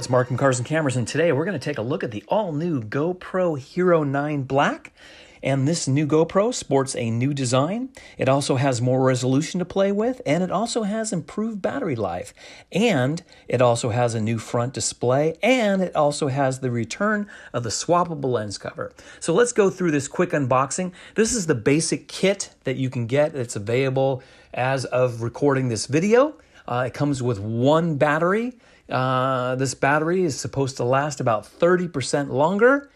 it's Mark from Cars and Cameras, and today we're going to take a look at the all-new GoPro Hero 9 Black. And this new GoPro sports a new design. It also has more resolution to play with, and it also has improved battery life. And it also has a new front display, and it also has the return of the swappable lens cover. So let's go through this quick unboxing. This is the basic kit that you can get. It's available as of recording this video. It comes with one battery. This battery is supposed to last about 30% longer,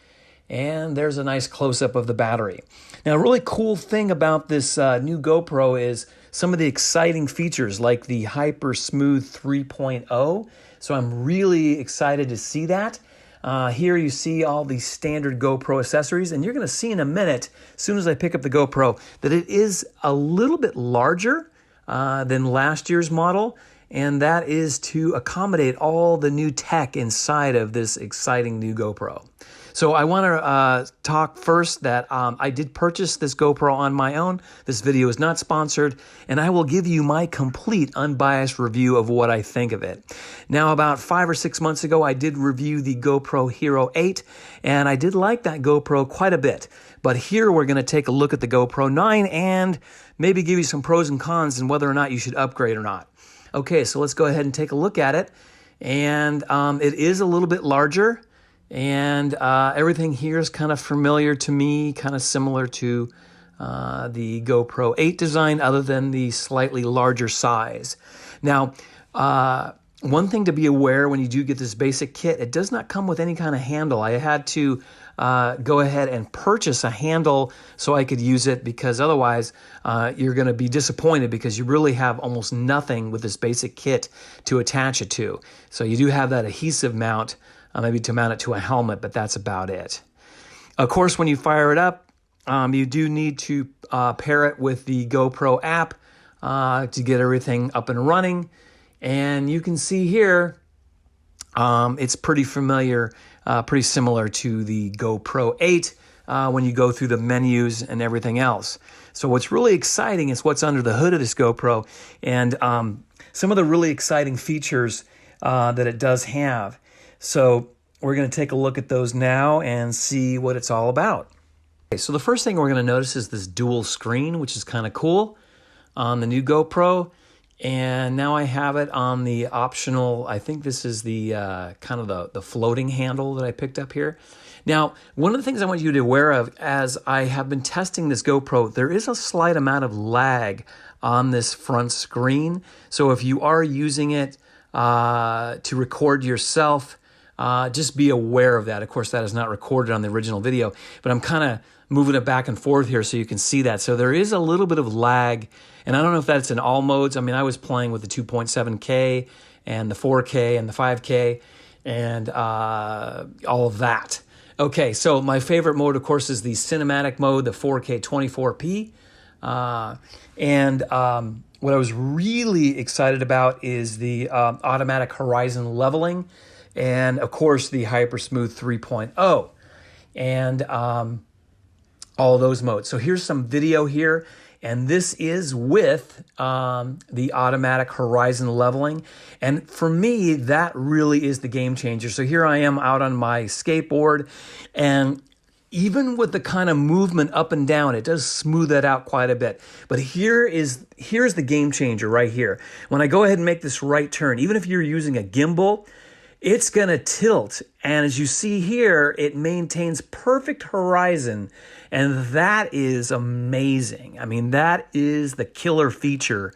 and there's a nice close-up of the battery. Now, a really cool thing about this new GoPro is some of the exciting features like the Hyper Smooth 3.0. So I'm really excited to see that. Here you see all the standard GoPro accessories, and you're going to see in a minute, as soon as I pick up the GoPro, that it is a little bit larger than last year's model. And that is to accommodate all the new tech inside of this exciting new GoPro. So I want to talk first that I did purchase this GoPro on my own. This video is not sponsored, and I will give you my complete unbiased review of what I think of it. Now, about 5 or 6 months ago, I did review the GoPro Hero 8, and I did like that GoPro quite a bit. But here we're going to take a look at the GoPro 9 and maybe give you some pros and cons and whether or not you should upgrade or not. Okay, so let's go ahead and take a look at it. And it is a little bit larger, and everything here is kind of familiar to me, kind of similar to the GoPro 8 design, other than the slightly larger size. Now, one thing to be aware when you do get this basic kit, it does not come with any kind of handle. I had to go ahead and purchase a handle so I could use it, because otherwise you're going to be disappointed because you really have almost nothing with this basic kit to attach it to. So you do have that adhesive mount, maybe to mount it to a helmet, but that's about it. Of course, when you fire it up, you do need to pair it with the GoPro app to get everything up and running. And you can see here, it's pretty familiar, pretty similar to the GoPro 8 when you go through the menus and everything else. So what's really exciting is what's under the hood of this GoPro, and some of the really exciting features that it does have. So we're going to take a look at those now and see what it's all about. Okay, so the first thing we're going to notice is this dual screen, which is kind of cool on the new GoPro. And now I have it on the optional, I think this is the kind of the floating handle that I picked up here. Now, one of the things I want you to be aware of as I have been testing this GoPro, there is a slight amount of lag on this front screen. So if you are using it to record yourself, just be aware of that. Of course, that is not recorded on the original video, but I'm kind of moving it back and forth here so you can see that. So there is a little bit of lag, and I don't know if that's in all modes. I mean, I was playing with the 2.7K and the 4K and the 5K and all of that. Okay, so my favorite mode, of course, is the cinematic mode, the 4K 24p. What I was really excited about is the automatic horizon leveling, and of course the Hyper Smooth 3.0, and all those modes. So here's some video here, and this is with the automatic horizon leveling. And for me, that really is the game changer. So here I am out on my skateboard, and even with the kind of movement up and down, it does smooth that out quite a bit. But here's the game changer right here. When I go ahead and make this right turn, even if you're using a gimbal, it's going to tilt. And as you see here, it maintains perfect horizon. And that is amazing. I mean, that is the killer feature,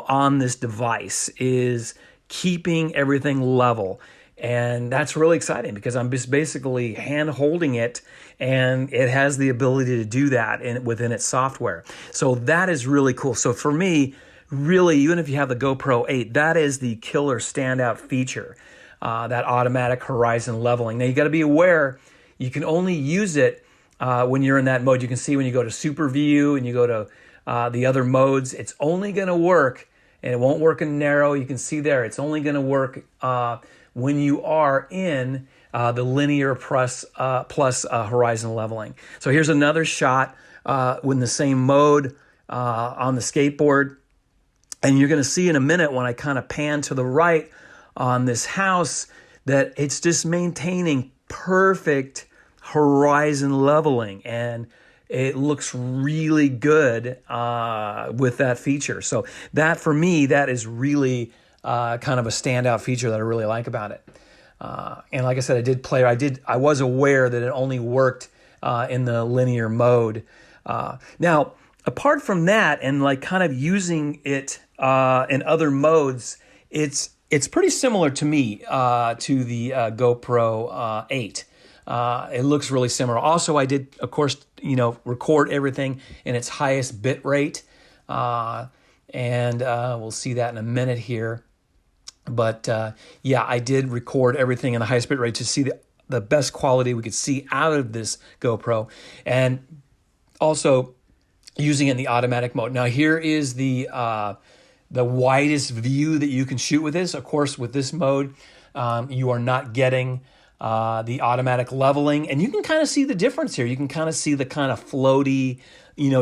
on this device, is keeping everything level. And that's really exciting because I'm just basically hand holding it, and it has the ability to do that within its software. So that is really cool. So for me, really, even if you have the GoPro 8, that is the killer standout feature. That automatic horizon leveling. Now, you got to be aware, you can only use it when you're in that mode. You can see when you go to Super View and you go to the other modes, it's only going to work, and it won't work in narrow. You can see there, it's only going to work when you are in the linear plus horizon leveling. So here's another shot in the same mode on the skateboard. And you're going to see in a minute when I kind of pan to the right on this house that it's just maintaining perfect horizon leveling, and it looks really good with that feature. So that, for me, that is really kind of a standout feature that I really like about it. And like I said, I was aware that it only worked in the linear mode. Now, apart from that, and like kind of using it in other modes, it's pretty similar to me to the GoPro 8. It looks really similar. Also, I did, of course, record everything in its highest bit rate, and we'll see that in a minute here. But yeah, I did record everything in the highest bit rate to see the best quality we could see out of this GoPro, and also using it in the automatic mode. Now, here is the widest view that you can shoot with this. Of course, with this mode, you are not getting the automatic leveling, and you can kind of see the difference here. You can kind of see the kind of floaty,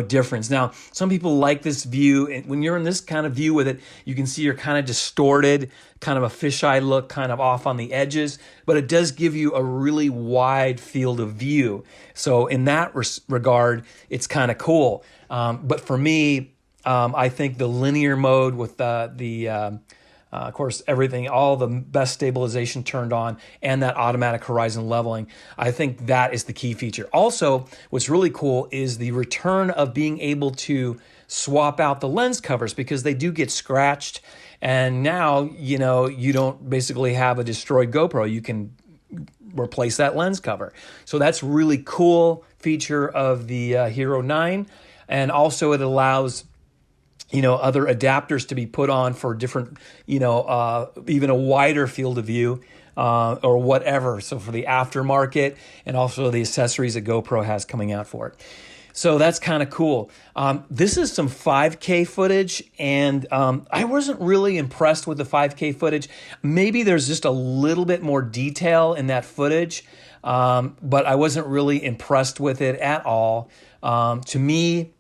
difference. Now, some people like this view, and when you're in this kind of view with it, you can see you're kind of distorted, kind of a fisheye look, kind of off on the edges, but it does give you a really wide field of view. So in that regard, it's kind of cool. But for me, I think the linear mode with of course, everything, all the best stabilization turned on, and that automatic horizon leveling, I think that is the key feature. Also, what's really cool is the return of being able to swap out the lens covers, because they do get scratched. And now, you don't basically have a destroyed GoPro. You can replace that lens cover. So that's really cool feature of the Hero 9. And also it allows other adapters to be put on for different, even a wider field of view or whatever. So for the aftermarket, and also the accessories that GoPro has coming out for it. So that's kind of cool. This is some 5K footage, and I wasn't really impressed with the 5K footage. Maybe there's just a little bit more detail in that footage, but I wasn't really impressed with it at all. To me,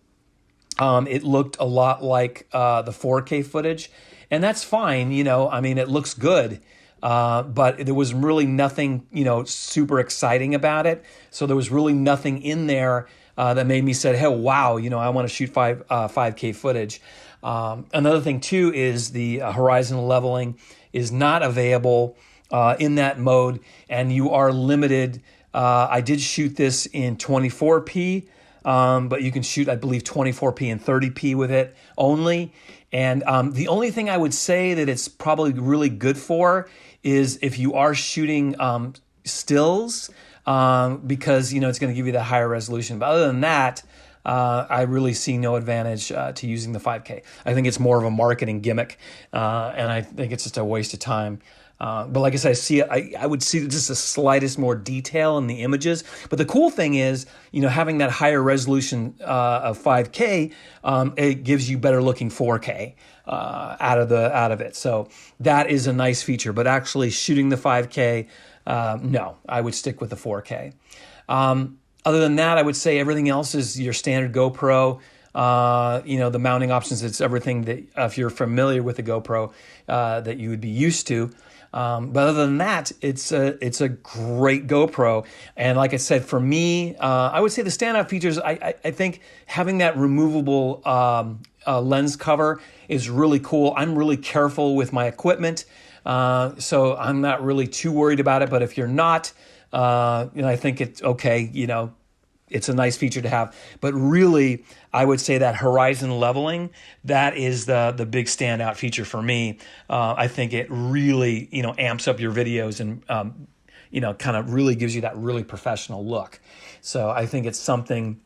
it looked a lot like the 4K footage, and that's fine. It looks good, but there was really nothing, super exciting about it. So there was really nothing in there that made me say, hey, wow, I want to shoot 5K footage. Another thing too is the horizon leveling is not available in that mode, and you are limited. I did shoot this in 24p. But you can shoot, I believe, 24p and 30p with it only. And the only thing I would say that it's probably really good for is if you are shooting stills, because, it's going to give you that higher resolution. But other than that, I really see no advantage to using the 5K. I think it's more of a marketing gimmick, and I think it's just a waste of time. But like I said, I would see just the slightest more detail in the images. But the cool thing is, having that higher resolution of 5K, it gives you better looking 4K out of it. So that is a nice feature. But actually shooting the 5K, no, I would stick with the 4K. Other than that, I would say everything else is your standard GoPro. The mounting options, it's everything that, if you're familiar with the GoPro, that you would be used to. But other than that, it's a great GoPro. And like I said, for me, I would say the standout features, I think having that removable lens cover is really cool. I'm really careful with my equipment, so I'm not really too worried about it. But if you're not, I think it's okay. It's a nice feature to have. But really, I would say that horizon leveling, that is the big standout feature for me. I think it really, amps up your videos and, kind of really gives you that really professional look. So I think it's something,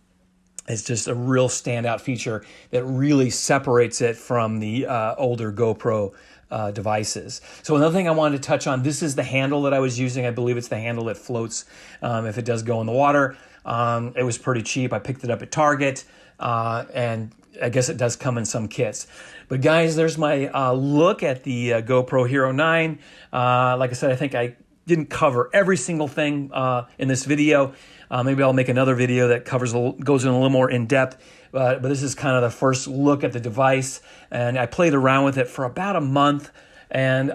it's just a real standout feature that really separates it from the older GoPro devices. So another thing I wanted to touch on, this is the handle that I was using. I believe it's the handle that floats if it does go in the water. It was pretty cheap. I picked it up at Target, and I guess it does come in some kits. But guys, there's my look at the GoPro Hero 9. Like I said, I think I didn't cover every single thing in this video. Maybe I'll make another video that goes in a little more in depth. But this is kind of the first look at the device, and I played around with it for about a month, and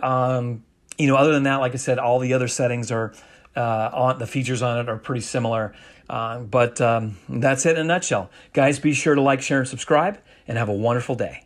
Other than that, like I said, all the other settings are on the features on it are pretty similar. But that's it in a nutshell. Guys, be sure to like, share, and subscribe, and have a wonderful day.